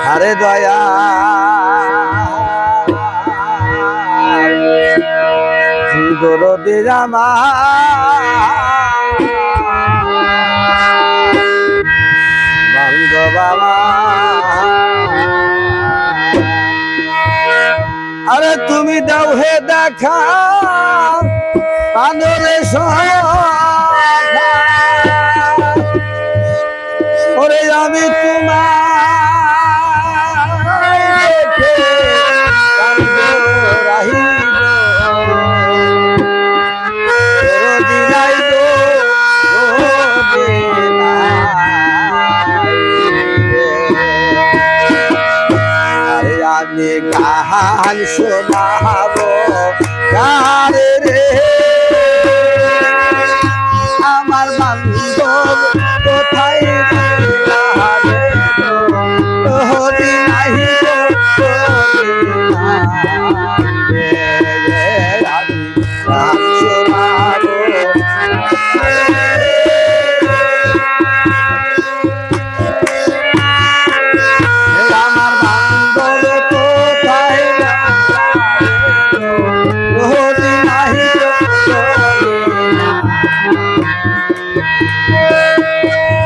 আরে দয়া দরদে জামা বাঙ্গ বাবা আরে তুমি দাও হে দেখা আদরে ওরে আমি তোমার আমি গান শোনাবো কারে রে আমার বান্ধব কোথায়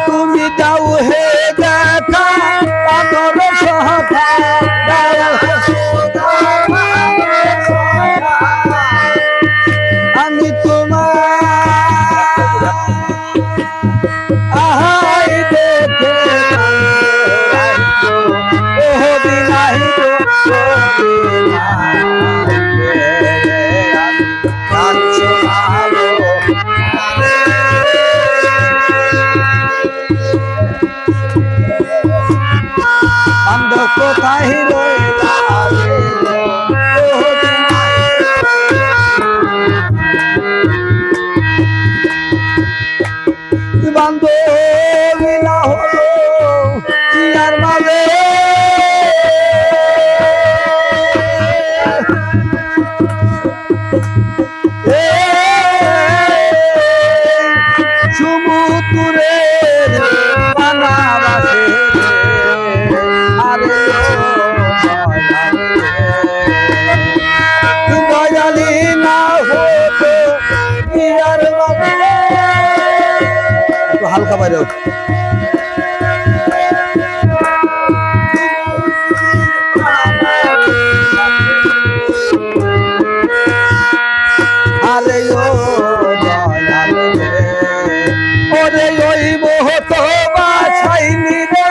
তুমি দাও হে দেখা আদর সহা আমি তোমার আহাই দেখে কোথায় রইলা বান্ধবী না হলো ইয়ার মাঝে সমুদ্রে বানাবাসে দয়ালি না হতো ইয়ার মাঝে হালকা বাইরে আরে ও দয়ালি ওরে ওই মোহত বাছাইনি রে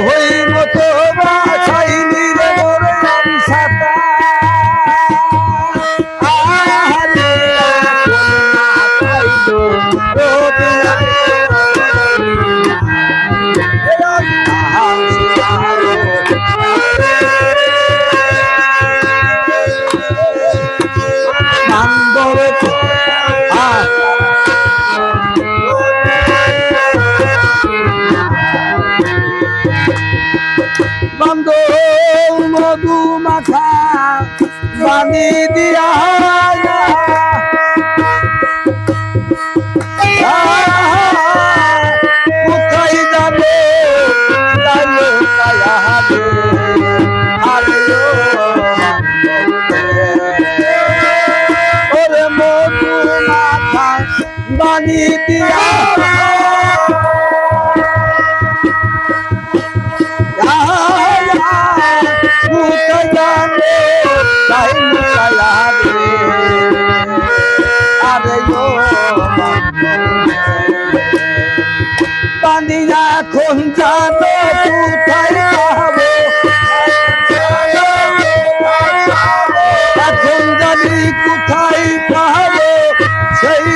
ওই মতো বাছাইনি রে মোরে আমি সাতা মধু মাখা বানি দিয়া কোথায় যাবে ওরে মধু মাখা বানি দিয়া পানিয়া এখন জানো কোথায় পাবো এখন জানি কোথায় পাবো সেই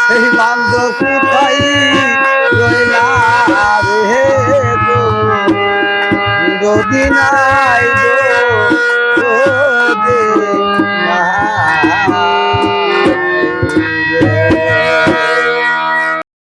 এই বান্ধ কোথায় রইলা রে গো যদি নাই